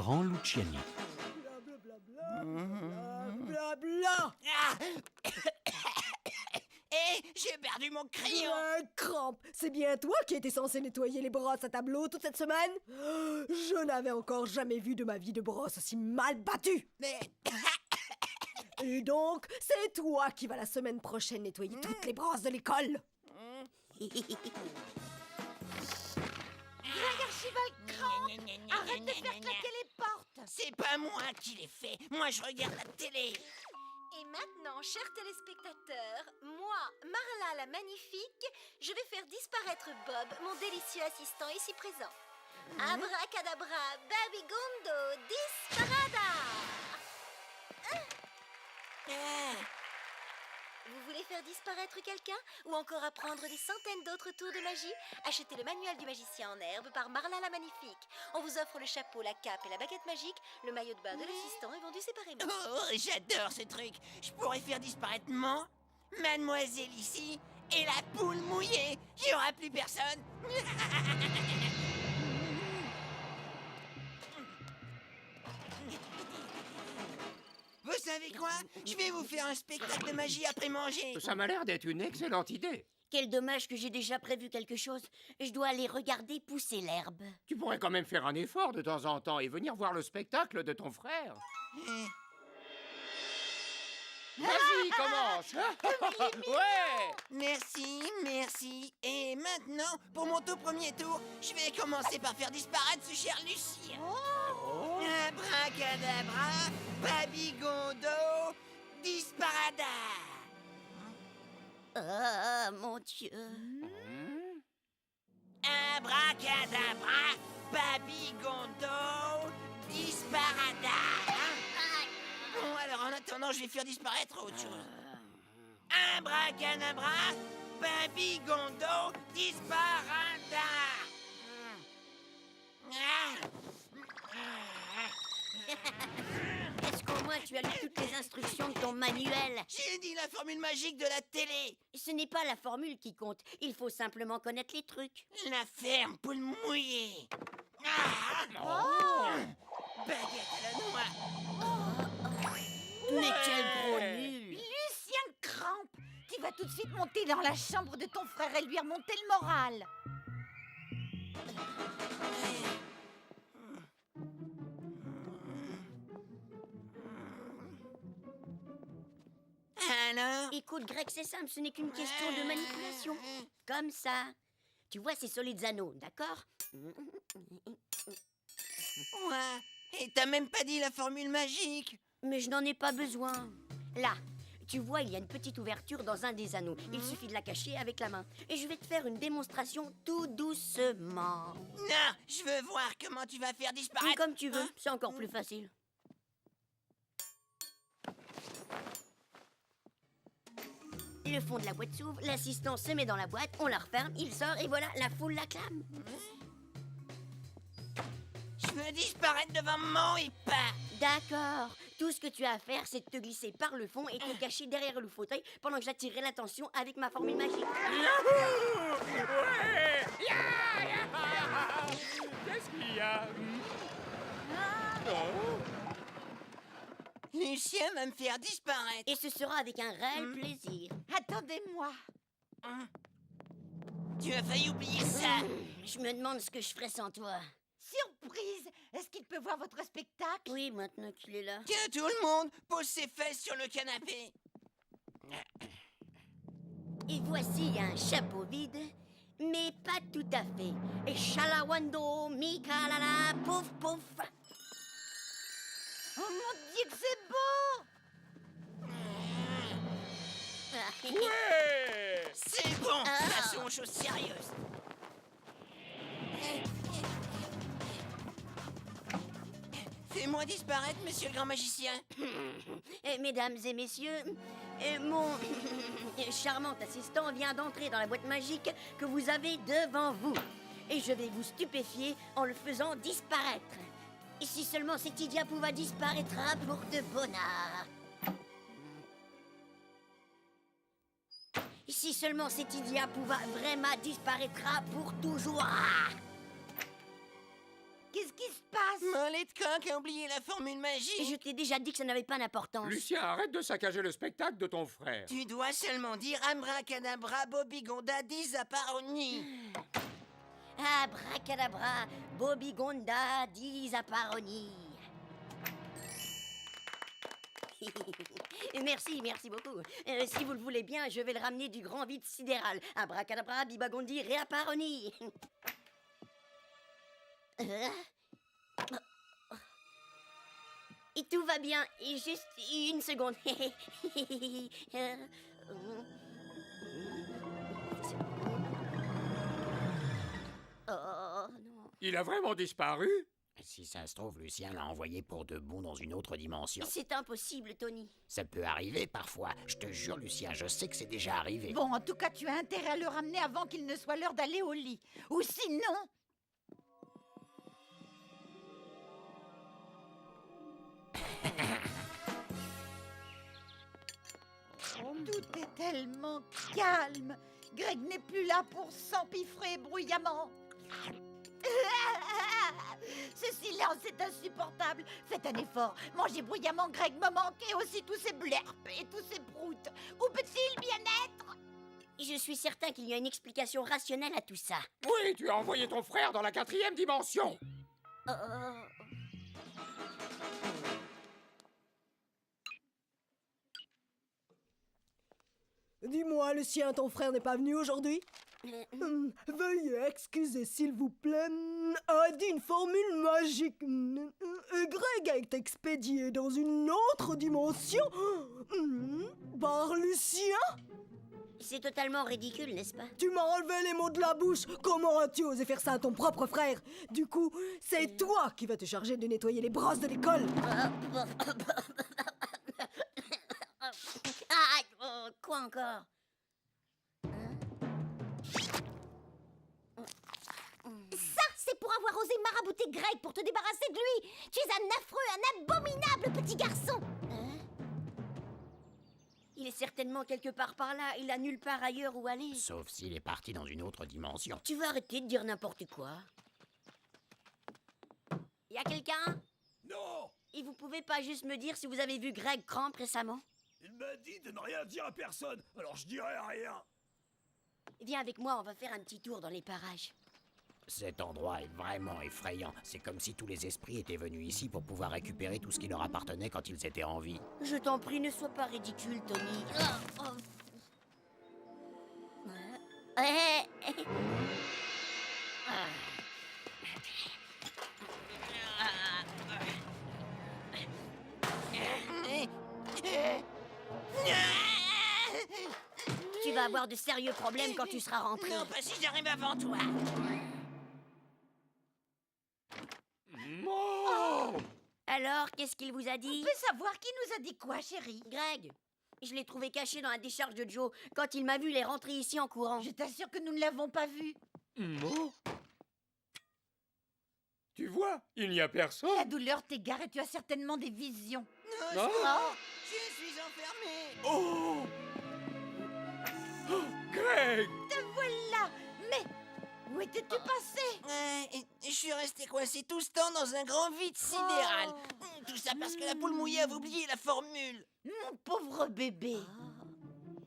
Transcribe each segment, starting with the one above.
parents Luciani. Blabla. Eh, j'ai perdu mon crayon. Crampe, c'est bien toi qui étais censé nettoyer les brosses à tableau toute cette semaine? Je n'avais encore jamais vu de ma vie de brosse aussi mal battue. Mais... Et donc, c'est toi qui vas la semaine prochaine nettoyer toutes les brosses de l'école. Greg Archibald Cramp, arrête de faire claquer les portes. C'est pas moi qui l'ai fait. Moi, je regarde la télé. Et maintenant, chers téléspectateurs, moi, Marla la Magnifique, je vais faire disparaître Bob, mon délicieux assistant ici présent. Abracadabra, Babigondo, disparada. Vous voulez faire disparaître quelqu'un ou encore apprendre des centaines d'autres tours de magie? Achetez le manuel du magicien en herbe par Marla la Magnifique. On vous offre le chapeau, la cape et la baguette magique. Le maillot de bain de l'assistant est vendu séparément. Oh, j'adore ce truc. Je pourrais faire disparaître mademoiselle ici et la poule mouillée. Il n'y aura plus personne. Vous savez quoi? Je vais vous faire un spectacle de magie après manger. Ça m'a l'air d'être une excellente idée. Quel dommage que j'ai déjà prévu quelque chose. Je dois aller regarder pousser l'herbe. Tu pourrais quand même faire un effort de temps en temps et venir voir le spectacle de ton frère. Vas-y, commence. Ouais. Merci, merci. Et maintenant, pour mon tout premier tour, je vais commencer par faire disparaître ce cher Lucien. Abracadabra, Babigondo, disparada. Ah, mon Dieu. Abracadabra, Babigondo, disparada. Bon, alors en attendant, je vais faire disparaître autre chose. Abracadabra, Babigondo, disparada. Est-ce qu'au moins tu as lu toutes les instructions de ton manuel? J'ai dit la formule magique de la télé. Ce n'est pas la formule qui compte. Il faut simplement connaître les trucs. La ferme poule mouillée. Baguette à la noix. Mais quel gros nul! Lucien Cramp, tu vas tout de suite monter dans la chambre de ton frère et lui remonter le moral. Alors? Écoute, Greg, c'est simple, ce n'est qu'une question de manipulation. Comme ça. Tu vois ces solides anneaux, d'accord? Ouais. Et t'as même pas dit la formule magique. Mais je n'en ai pas besoin. Là, tu vois, il y a une petite ouverture dans un des anneaux. Il suffit de la cacher avec la main. Et je vais te faire une démonstration tout doucement. Non, je veux voir comment tu vas faire disparaître. Comme tu veux, c'est encore plus facile. Le fond de la boîte s'ouvre, l'assistant se met dans la boîte, on la referme, il sort et voilà, la foule l'acclame. Je veux disparaître devant mon pas. D'accord. Tout ce que tu as à faire, c'est de te glisser par le fond et te cacher derrière le fauteuil pendant que j'attirerai l'attention avec ma formule magique. Ouais. Qu'est-ce qu'il y a? Oh. Lucien va me faire disparaître. Et ce sera avec un réel plaisir. Attendez-moi. Tu as failli oublier ça. Je me demande ce que je ferais sans toi. Surprise! Est-ce qu'il peut voir votre spectacle? Oui, maintenant qu'il est là. Que tout le monde pose ses fesses sur le canapé. Et voici un chapeau vide, mais pas tout à fait. Et Shalawando, Mikalala, pouf pouf. Oh mon Dieu, que c'est beau! Ouais. C'est bon, passons aux choses sérieuses. Fais-moi disparaître, monsieur le grand magicien. Mesdames et messieurs, mon charmant assistant vient d'entrer dans la boîte magique que vous avez devant vous. Et je vais vous stupéfier en le faisant disparaître. Et si seulement cet Idiapouva disparaîtra pour de bon art. Et si seulement cet Idiapouva vraiment disparaîtra pour toujours. qu'est-ce qui se passe? Mollet de coq a oublié la formule magique. Et je t'ai déjà dit que ça n'avait pas d'importance. Lucien, arrête de saccager le spectacle de ton frère. Tu dois seulement dire abracadabra, bobigonda, disaparoni. Abracadabra, Bobigonda, Disaparoni. Merci beaucoup. Si vous le voulez bien, je vais le ramener du grand vide sidéral. Abracadabra, Bibagondi, Réaparoni. Et tout va bien. Et juste une seconde. Oh non. Il a vraiment disparu? Si ça se trouve, Lucien l'a envoyé pour de bon dans une autre dimension. C'est impossible, Tony. Ça peut arriver parfois. Je te jure, Lucien, je sais que c'est déjà arrivé. Bon, en tout cas, tu as intérêt à le ramener avant qu'il ne soit l'heure d'aller au lit. Ou sinon... Tout est tellement calme. Greg n'est plus là pour s'empiffrer bruyamment. Ce silence est insupportable. Faites un effort. Mangez bruyamment, Greg me manque, et aussi tous ces blerpes et tous ces proutes. Où peut-il bien être? Je suis certain qu'il y a une explication rationnelle à tout ça. Oui, tu as envoyé ton frère dans la 4e dimension. Oh. Dis-moi, Lucien, ton frère n'est pas venu aujourd'hui? Veuillez excuser, s'il vous plaît. A dit une formule magique. Greg est expédié dans une autre dimension par Lucien. C'est totalement ridicule, n'est-ce pas? Tu m'as enlevé les mots de la bouche. Comment as-tu osé faire ça à ton propre frère? Du coup, c'est toi qui vas te charger de nettoyer les brosses de l'école. Quoi encore? Ça, c'est pour avoir osé marabouter Greg pour te débarrasser de lui. Tu es un affreux, un abominable petit garçon. Il est certainement quelque part par là. Il a nulle part ailleurs où aller. Sauf s'il est parti dans une autre dimension. Tu vas arrêter de dire n'importe quoi. Y a quelqu'un? Non! Et vous pouvez pas juste me dire si vous avez vu Greg Cramp récemment? Il m'a dit de ne rien dire à personne, alors je dirai rien. Viens avec moi, on va faire un petit tour dans les parages. Cet endroit est vraiment effrayant. C'est comme si tous les esprits étaient venus ici pour pouvoir récupérer tout ce qui leur appartenait quand ils étaient en vie. Je t'en prie, ne sois pas ridicule, Tony. Tu vas avoir de sérieux problèmes quand tu seras rentré. Non, pas si j'arrive avant toi. Oh! Alors, qu'est-ce qu'il vous a dit? On peut savoir qui nous a dit quoi, chérie? Greg, je l'ai trouvé caché dans la décharge de Joe. Quand il m'a vu, il est rentré ici en courant. Je t'assure que nous ne l'avons pas vu. Oh. Tu vois, il n'y a La personne. douleur t'égare et tu as certainement des visions. Non. Je suis enfermé. Oh! Oh, Greg! Te voilà! Mais où étais-tu passé? Je suis resté coincé tout ce temps dans un grand vide sidéral. Tout ça parce que la poule mouillée avait oublié la formule. Mon pauvre bébé.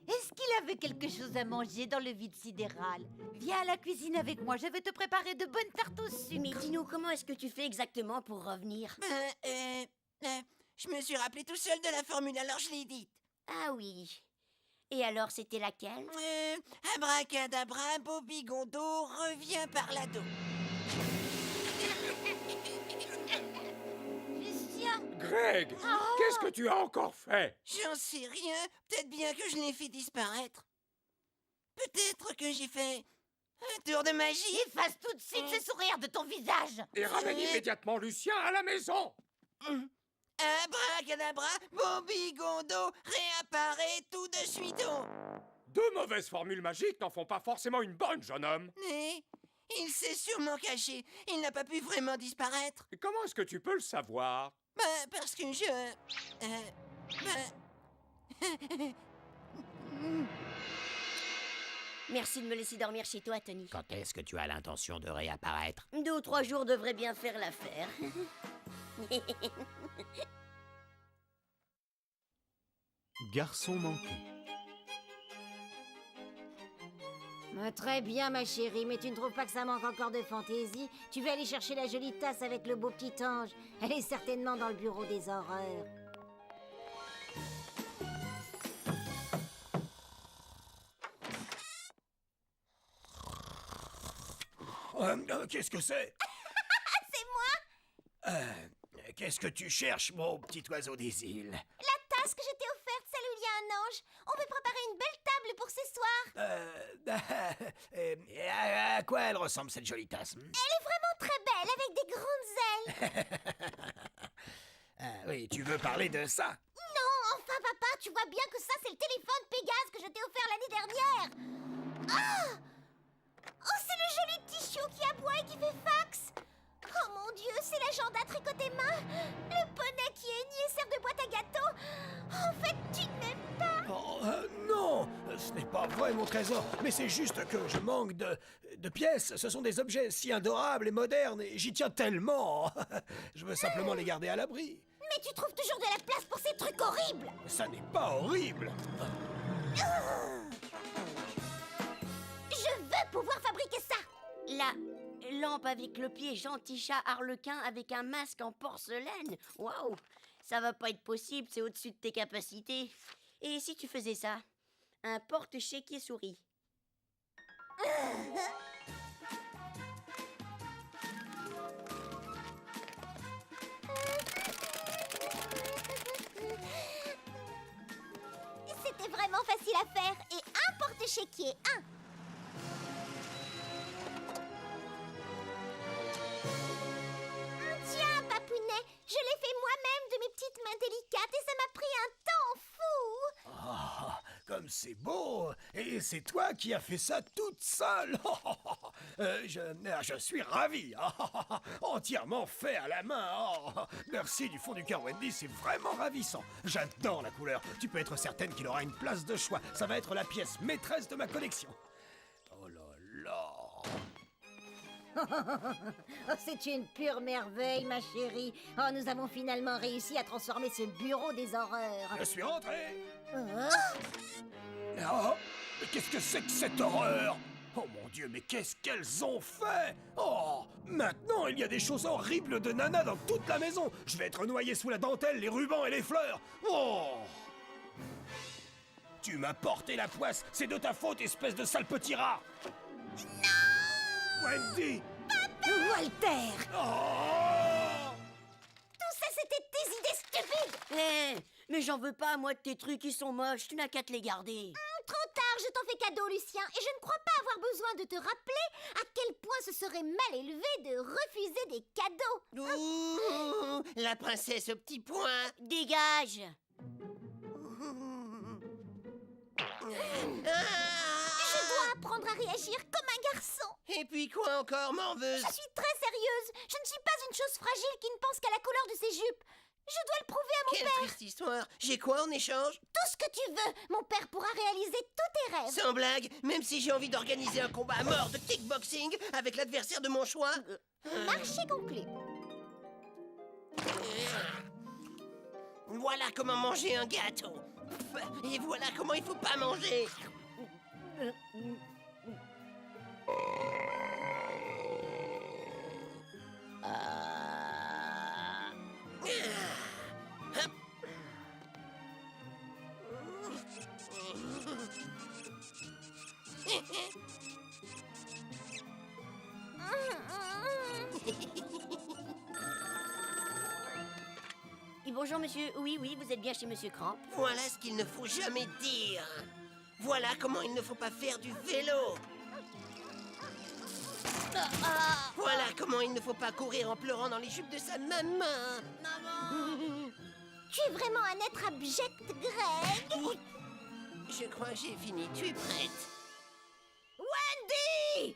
Est-ce qu'il avait quelque chose à manger dans le vide sidéral? Viens à la cuisine avec moi, je vais te préparer de bonnes tartes au sucre. Mais dis-nous, comment est-ce que tu fais exactement pour revenir? Je me suis rappelé tout seul de la formule, alors je l'ai dite. Ah oui. Et alors, c'était laquelle? Abracadabra, Bobigondo, reviens par là dos. Lucien! Greg! Qu'est-ce que tu as encore fait? J'en sais rien. Peut-être bien que je l'ai fait disparaître. Peut-être que j'ai fait un tour de magie. Efface tout de suite ce sourire de ton visage! Et ramène immédiatement Lucien à la maison! Abracadabra, Bobigondo, réapparaît tout de suite. Deux mauvaises formules magiques n'en font pas forcément une bonne, jeune homme. Mais il s'est sûrement caché. Il n'a pas pu vraiment disparaître. Et comment est-ce que tu peux le savoir? Parce que je... Merci de me laisser dormir chez toi, Tony. Quand est-ce que tu as l'intention de réapparaître? 2 ou 3 jours devraient bien faire l'affaire. Garçon manqué. Très bien, ma chérie, mais tu ne trouves pas que ça manque encore de fantaisie? Tu vas aller chercher la jolie tasse avec le beau petit ange. Elle est certainement dans le bureau des horreurs. Qu'est-ce que c'est? C'est moi. Qu'est-ce que tu cherches, mon petit oiseau des îles? La tasse que je t'ai offerte, celle où il y a un ange. On peut préparer une belle table pour ce soir. À quoi elle ressemble, cette jolie tasse? Elle est vraiment très belle, avec des grandes ailes. Oui, tu veux parler de ça? Non, enfin papa, tu vois bien que ça c'est le téléphone Pégase que je t'ai offert l'année dernière. Ah! Oh, c'est le joli petit chiot qui aboie et qui fait fax. Oh mon Dieu, c'est l'agenda tricoté main. Le poney qui est niais sert de boîte à gâteaux. En fait, tu ne m'aimes pas. Oh, non, ce n'est pas vrai, mon trésor, mais c'est juste que je manque de pièces. Ce sont des objets si adorables et modernes, et j'y tiens tellement. Je veux simplement les garder à l'abri. Mais tu trouves toujours de la place pour ces trucs horribles. Ça n'est pas horrible. Je veux pouvoir fabriquer ça. La lampe avec le pied gentil chat harlequin avec un masque en porcelaine. Waouh, ça va pas être possible, c'est au-dessus de tes capacités. Et si tu faisais ça? Un porte-chéquier souris. C'était vraiment facile à faire. Et un porte-chéquier, un. Tiens, papounet, je l'ai fait moi-même de mes petites mains délicates et ça m'a pris un temps fou. Ah, comme c'est beau. Et c'est toi qui as fait ça toute seule. Je suis ravi. Entièrement fait à la main. Oh, merci du fond du cœur, Wendy, c'est vraiment ravissant. J'adore la couleur. Tu peux être certaine qu'il aura une place de choix. Ça va être la pièce maîtresse de ma collection. Oh là là. Oh, c'est une pure merveille, ma chérie. Oh, nous avons finalement réussi à transformer ce bureau des horreurs. Je suis rentré. Hein? Oh, mais qu'est-ce que c'est que cette horreur? Oh mon Dieu, mais qu'est-ce qu'elles ont fait? Oh, maintenant il y a des choses horribles de Nana dans toute la maison. Je vais être noyé sous la dentelle, les rubans et les fleurs. Oh! Tu m'as porté la poisse, c'est de ta faute, espèce de sale petit rat. Non! Wendy! Walter! Oh! Tout ça, c'était tes idées stupides. Eh, mais j'en veux pas, moi, de tes trucs, ils sont moches. Tu n'as qu'à te les garder. Trop tard, je t'en fais cadeau, Lucien. Et je ne crois pas avoir besoin de te rappeler à quel point ce serait mal élevé de refuser des cadeaux. Ouh, la princesse au petit point. Dégage! Je dois apprendre à réagir comme un garçon. Et puis quoi encore, morveuse? Je suis très sérieuse. Je ne suis pas une chose fragile qui ne pense qu'à la couleur de ses jupes. Je dois le prouver à mon Quelle père. triste histoire. J'ai quoi en échange? Tout ce que tu veux. Mon père pourra réaliser tous tes rêves. Sans blague, même si j'ai envie d'organiser un combat à mort de kickboxing avec l'adversaire de mon choix. Marché conclu. Voilà comment manger un gâteau. Et voilà comment il faut pas manger. Et bonjour, monsieur. Oui, vous êtes bien chez monsieur Cramp. Voilà ce qu'il ne faut jamais dire. Voilà comment il ne faut pas faire du vélo. Voilà comment il ne faut pas courir en pleurant dans les jupes de sa maman. Tu es vraiment un être abject, Greg. Je crois que j'ai fini. Tu es prête? Wendy!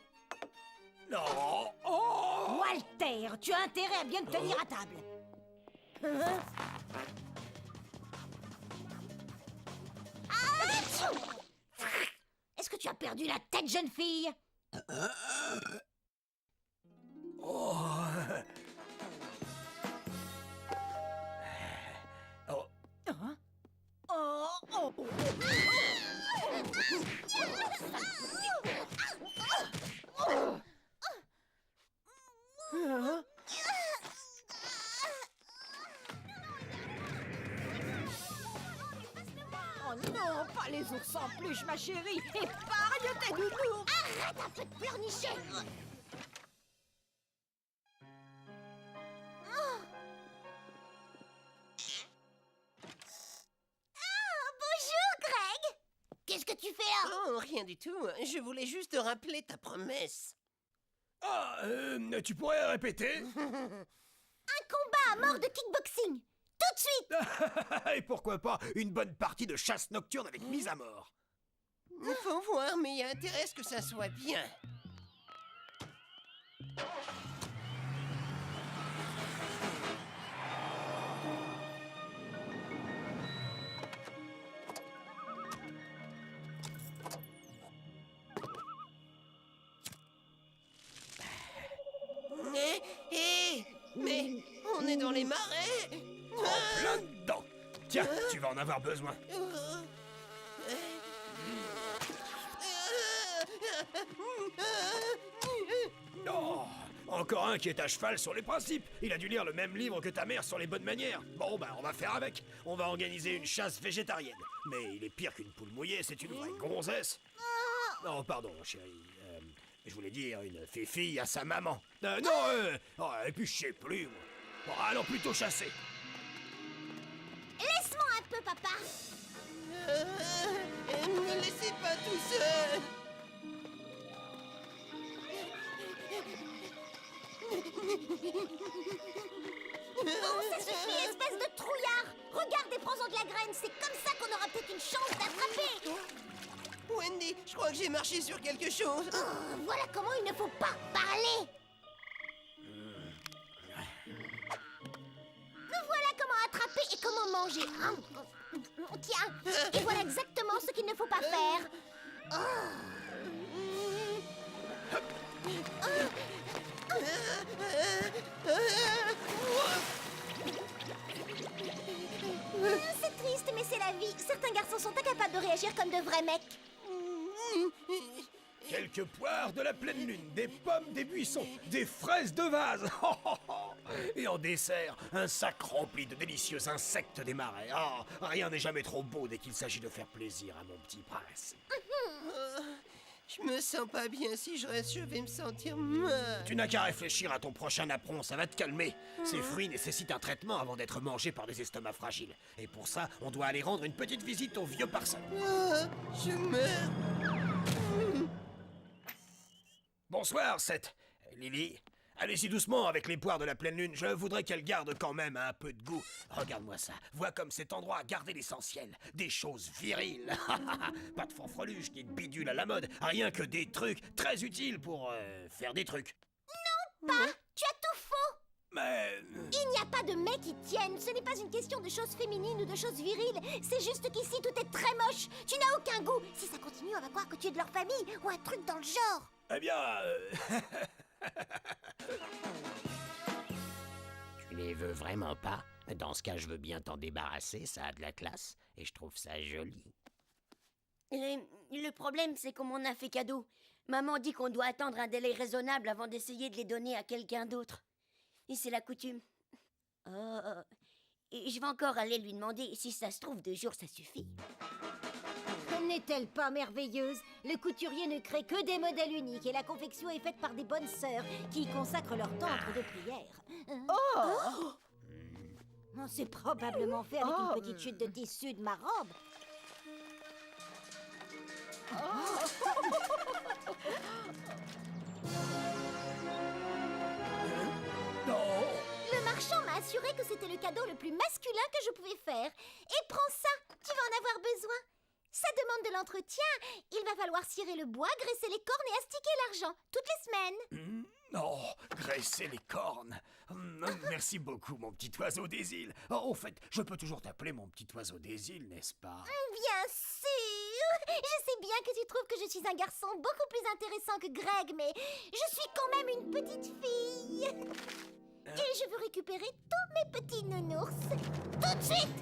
Non! Oh! Walter, tu as intérêt à bien te tenir à table. Est-ce que tu as perdu la tête, jeune fille? Oh. Oh. Hein? Oh, oh, oh. Hein? Oh non, pas les ours en peluche, ma chérie! Épargne tes doudous! Arrête un peu de pleurnicher! Bonjour, Greg. Qu'est-ce que tu fais là? Oh, rien du tout. Je voulais juste te rappeler ta promesse. Ah, tu pourrais répéter? Un combat à mort de kickboxing! Tout de suite! Et pourquoi pas une bonne partie de chasse nocturne avec mise à mort? Faut voir, mais il y a intérêt à ce que ça soit bien. Mais on est dans les marais. En plein dedans. Tiens, tu vas en avoir besoin. Oh, encore un qui est à cheval sur les principes. Il a dû lire le même livre que ta mère sur les bonnes manières. Bon, bah, on va faire avec. On va organiser une chasse végétarienne. Mais il est pire qu'une poule mouillée, c'est une vraie gonzesse. Oh, pardon, chérie. Je voulais dire une fille à sa maman. Non, oh, et puis je sais plus, moi. Bon, allons plutôt chasser. Laisse-moi un peu, papa! Ne me laissez pas tout seul. Bon, ça suffit, espèce de trouillard! Regarde et prends-en de la graine, c'est comme ça qu'on aura peut-être une chance d'attraper! Wendy, je crois que j'ai marché sur quelque chose. Oh, voilà comment il ne faut pas parler! Voilà comment attraper et comment manger. Tiens, et voilà exactement ce qu'il ne faut pas faire. C'est triste, mais c'est la vie. Certains garçons sont incapables de réagir comme de vrais mecs. Quelques poires de la pleine lune, des pommes des buissons, des fraises de vase. Et en dessert, un sac rempli de délicieux insectes des marais. Ah, rien n'est jamais trop beau dès qu'il s'agit de faire plaisir à mon petit prince. Je me sens pas bien. Si je reste, je vais me sentir mal. Tu n'as qu'à réfléchir à ton prochain apron, ça va te calmer. Ces fruits nécessitent un traitement avant d'être mangés par des estomacs fragiles. Et pour ça, on doit aller rendre une petite visite au vieux parson. Je meurs. Bonsoir, Seth. Lily, allez-y doucement avec les poires de la pleine lune. Je voudrais qu'elles gardent quand même un peu de goût. Regarde-moi ça. Vois comme cet endroit a gardé l'essentiel. Des choses viriles. Pas de fanfreluche ni de bidule à la mode. Rien que des trucs très utiles pour faire des trucs. Non, pas. Tu as tout faux. Mais... Il n'y a pas de mec qui tienne. Ce n'est pas une question de choses féminines ou de choses viriles. C'est juste qu'ici, tout est très moche. Tu n'as aucun goût. Si ça continue, on va croire que tu es de leur famille ou un truc dans le genre. Eh bien... Tu les veux vraiment pas? Dans ce cas, je veux bien t'en débarrasser, ça a de la classe, et je trouve ça joli. Le problème, c'est qu'on m'en a fait cadeau. Maman dit qu'on doit attendre un délai raisonnable avant d'essayer de les donner à quelqu'un d'autre. Et c'est la coutume. Oh, et je vais encore aller lui demander. Si ça se trouve, 2 jours, ça suffit. N'est-elle pas merveilleuse? Le couturier ne crée que des modèles uniques et la confection est faite par des bonnes sœurs qui y consacrent leur temps entre 2 prières. Oh, c'est probablement fait avec une petite chute de tissu de ma robe. Non. Le marchand m'a assuré que c'était le cadeau le plus masculin que je pouvais faire. Et prends ça, tu vas en avoir besoin. Ça demande de l'entretien. Il va falloir cirer le bois, graisser les cornes et astiquer l'argent, toutes les semaines. Oh, graisser les cornes. Merci beaucoup, mon petit oiseau des îles. Oh, au fait, je peux toujours t'appeler mon petit oiseau des îles, n'est-ce pas? Bien sûr. Je sais bien que tu trouves que je suis un garçon beaucoup plus intéressant que Greg, mais je suis quand même une petite fille. Et je veux récupérer tous mes petits nounours. Tout de suite!